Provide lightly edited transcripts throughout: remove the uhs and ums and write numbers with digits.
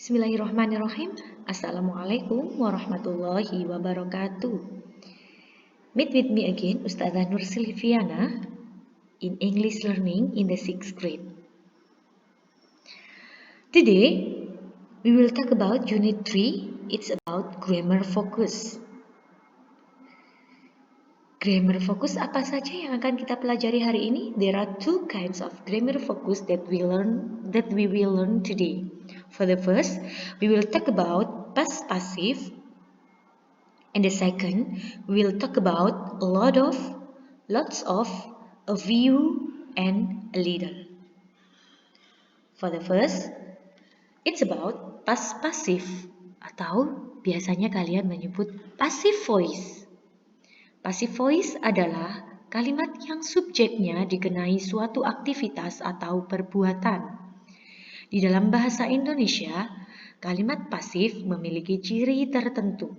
Bismillahirrahmanirrahim. Assalamualaikum warahmatullahi wabarakatuh. Meet with me again, Ustazah Nur Silviana in English learning in the 6th grade. Today, we will talk about Unit 3. It's about grammar focus. Grammar focus apa saja yang akan kita pelajari hari ini? There are two kinds of grammar focus that we will learn today. For the first, we will talk about past passive, and the second, we will talk about lots of, a few, and a little. For the first, it's about past passive, atau biasanya kalian menyebut passive voice. Passive voice adalah kalimat yang subjeknya dikenai suatu aktivitas atau perbuatan. Di dalam bahasa Indonesia, kalimat pasif memiliki ciri tertentu,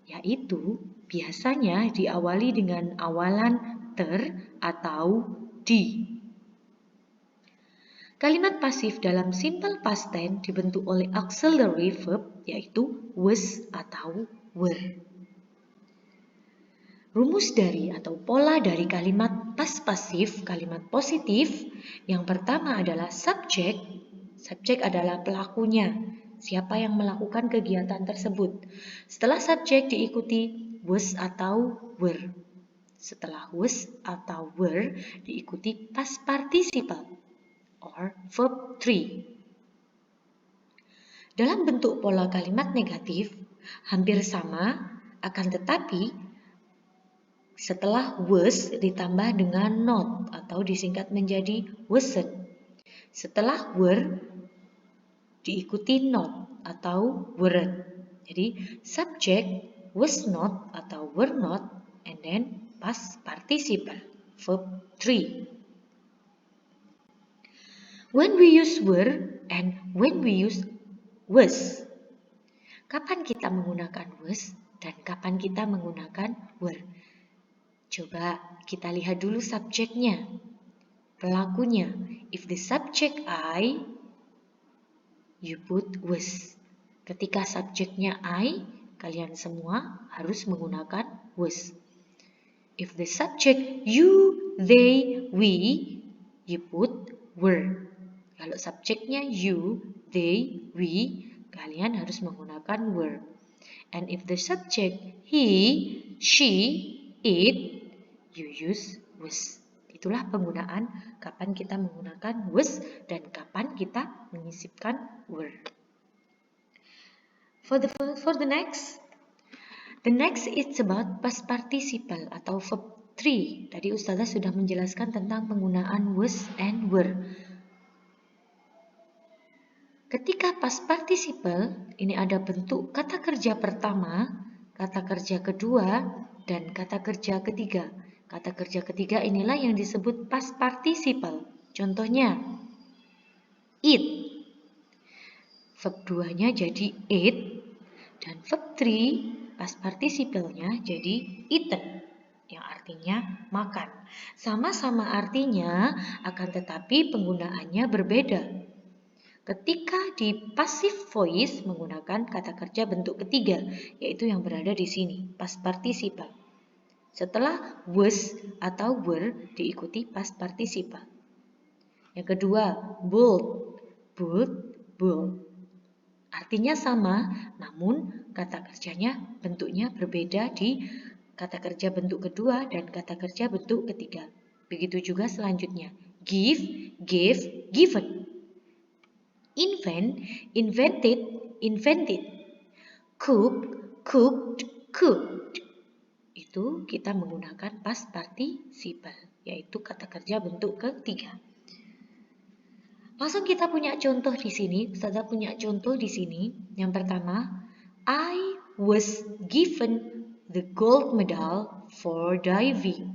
yaitu biasanya diawali dengan awalan ter atau di. Kalimat pasif dalam simple past tense dibentuk oleh auxiliary verb, yaitu was atau were. Rumus dari atau pola dari kalimat past pasif, kalimat positif, yang pertama adalah subjek. Subjek adalah pelakunya, siapa yang melakukan kegiatan tersebut. Setelah subjek diikuti was atau were. Setelah was atau were diikuti past participle or verb 3. Dalam bentuk pola kalimat negatif hampir sama, akan tetapi setelah was ditambah dengan not atau disingkat menjadi wasn't. Setelah were diikuti not atau weren't. Jadi subject was not atau were not, and then past participle verb 3. When we use were and when we use was. Kapan kita menggunakan was dan kapan kita menggunakan were? Coba kita lihat dulu subjeknya, pelakunya. If the subject I, you put was. Ketika subjeknya I, kalian semua harus menggunakan was. If the subject you, they, we, you put were. Kalau subjeknya you, they, we, kalian harus menggunakan were. And if the subject he, she, it, you use was. Itulah penggunaan kapan kita menggunakan was dan kapan kita menyisipkan were. For the next it's about past participle atau verb 3. Tadi Ustazah sudah menjelaskan tentang penggunaan was and were. Ketika past participle, ini ada bentuk kata kerja pertama, kata kerja kedua, dan kata kerja ketiga. Kata kerja ketiga inilah yang disebut past participle. Contohnya, eat. Verb 2-nya jadi ate, dan verb 3 past participle-nya jadi eaten, yang artinya makan. Sama-sama artinya, akan tetapi penggunaannya berbeda. Ketika di passive voice menggunakan kata kerja bentuk ketiga, yaitu yang berada di sini, past participle. Setelah was atau were diikuti past participle. Yang kedua, bold, bold. Artinya sama, namun kata kerjanya bentuknya berbeda di kata kerja bentuk kedua dan kata kerja bentuk ketiga. Begitu juga selanjutnya, give, gave, given. Invent, invented. Cook, cooked, cooked. Itu kita menggunakan past participle, yaitu kata kerja bentuk ketiga. Langsung kita punya contoh di sini. Ustazah punya contoh di sini. Yang pertama, I was given the gold medal for diving.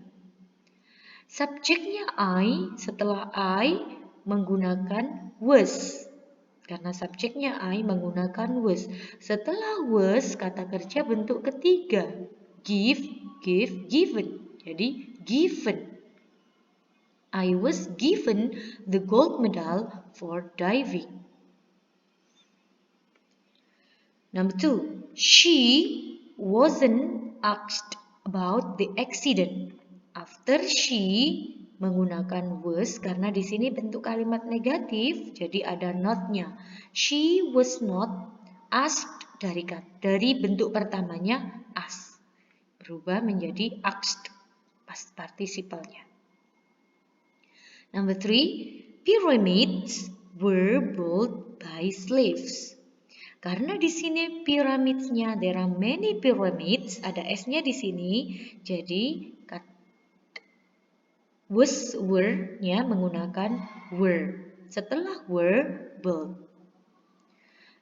Subjeknya I, setelah I menggunakan was. Karena subjeknya I menggunakan was. Setelah was, kata kerja bentuk ketiga. Give, give, given. Jadi given. I was given the gold medal for diving. Number 2, she wasn't asked about the accident. After she menggunakan was karena di sini bentuk kalimat negatif, jadi ada not-nya. She was not asked dari bentuk pertamanya asked, berubah menjadi asked past participle-nya. Number 3, pyramids were built by slaves. Karena di sini pyramids-nya, there are many pyramids, ada S-nya di sini, jadi were-nya menggunakan were. Setelah were, built.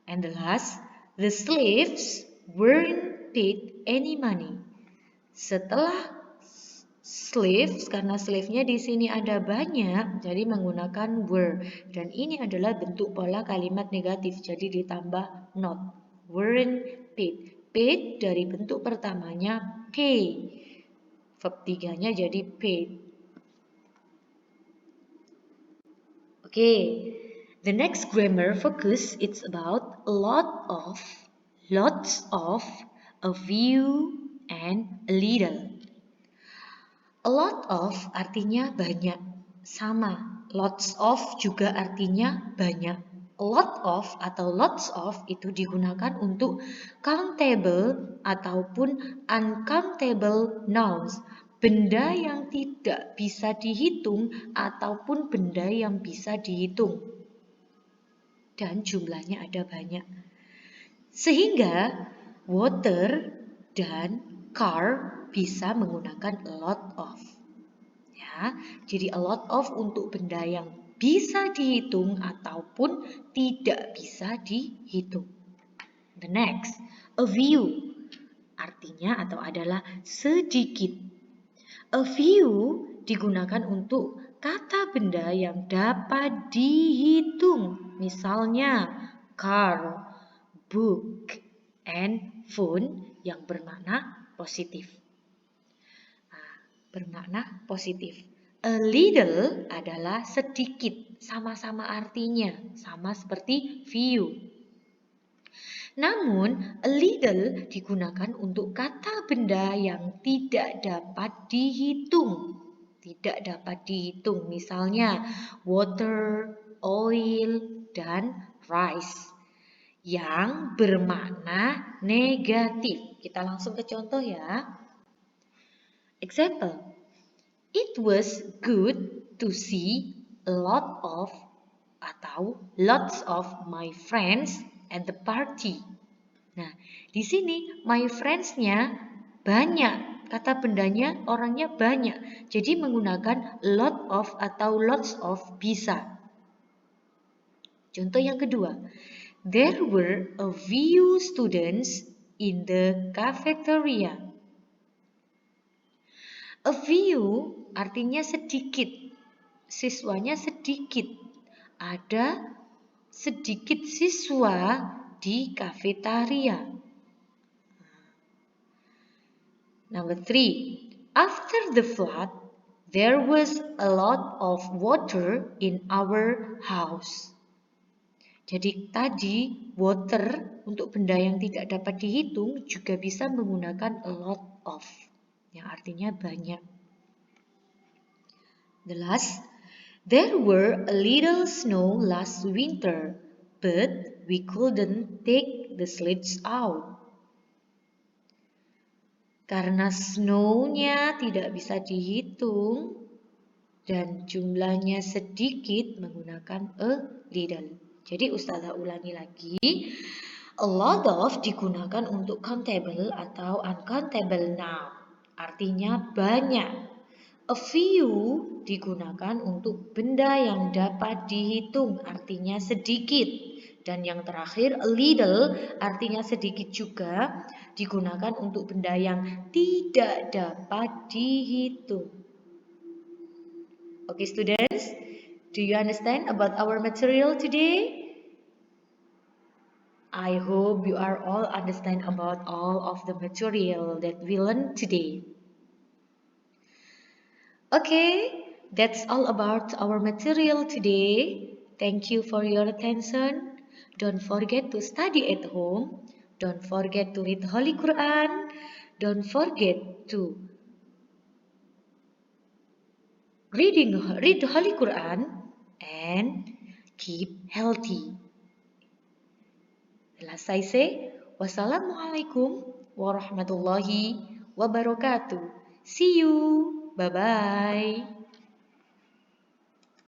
And the last, the slaves weren't paid any money. Setelah slaves, karena slave-nya di sini ada banyak, jadi menggunakan were. Dan ini adalah bentuk pola kalimat negatif, jadi ditambah not. Weren't paid. Paid dari bentuk pertamanya pay. Verb 3-nya jadi paid. Okay, the next grammar focus it's about lots of, a few, and a little. A lot of artinya banyak, sama. Lots of juga artinya banyak. A lot of atau lots of itu digunakan untuk countable ataupun uncountable nouns. Benda yang tidak bisa dihitung ataupun benda yang bisa dihitung. Dan jumlahnya ada banyak. Sehingga water dan car bisa menggunakan a lot of. Ya, jadi a lot of untuk benda yang bisa dihitung ataupun tidak bisa dihitung. The next, a few artinya atau adalah sedikit. A few digunakan untuk kata benda yang dapat dihitung. Misalnya car, book, and phone yang bermakna positif. Bermakna positif. A little adalah sedikit, sama-sama artinya, sama seperti few. Namun, a little digunakan untuk kata benda yang tidak dapat dihitung. Tidak dapat dihitung, misalnya water, oil, dan rice. Yang bermakna negatif. Kita langsung ke contoh ya. Example, it was good to see a lot of atau lots of my friends at the party. Nah, di sini my friends-nya banyak, kata bendanya orangnya banyak. Jadi menggunakan lot of atau lots of bisa. Contoh yang kedua, there were a few students in the cafeteria. A few artinya sedikit, siswanya sedikit. Ada sedikit siswa di kafetaria. Number 3, after the flood, there was a lot of water in our house. Jadi tadi water untuk benda yang tidak dapat dihitung juga bisa menggunakan a lot of, yang artinya banyak. The last, there were a little snow last winter, but we couldn't take the sleds out. Karena snow-nya tidak bisa dihitung dan jumlahnya sedikit menggunakan a little. Jadi Ustazah ulangi lagi. A lot of digunakan untuk countable atau uncountable noun. Artinya banyak. A few digunakan untuk benda yang dapat dihitung, artinya sedikit. Dan yang terakhir, a little artinya sedikit juga, digunakan untuk benda yang tidak dapat dihitung. Okay, students, do you understand about our material today? I hope you are all understand about all of the material that we learned today. Okay, that's all about our material today. Thank you for your attention. Don't forget to study at home. Don't forget to read Holy Quran. Don't forget to read Holy Quran and keep healthy. Last I say, wassalamualaikum warahmatullahi wabarakatuh. See you. Bye-bye.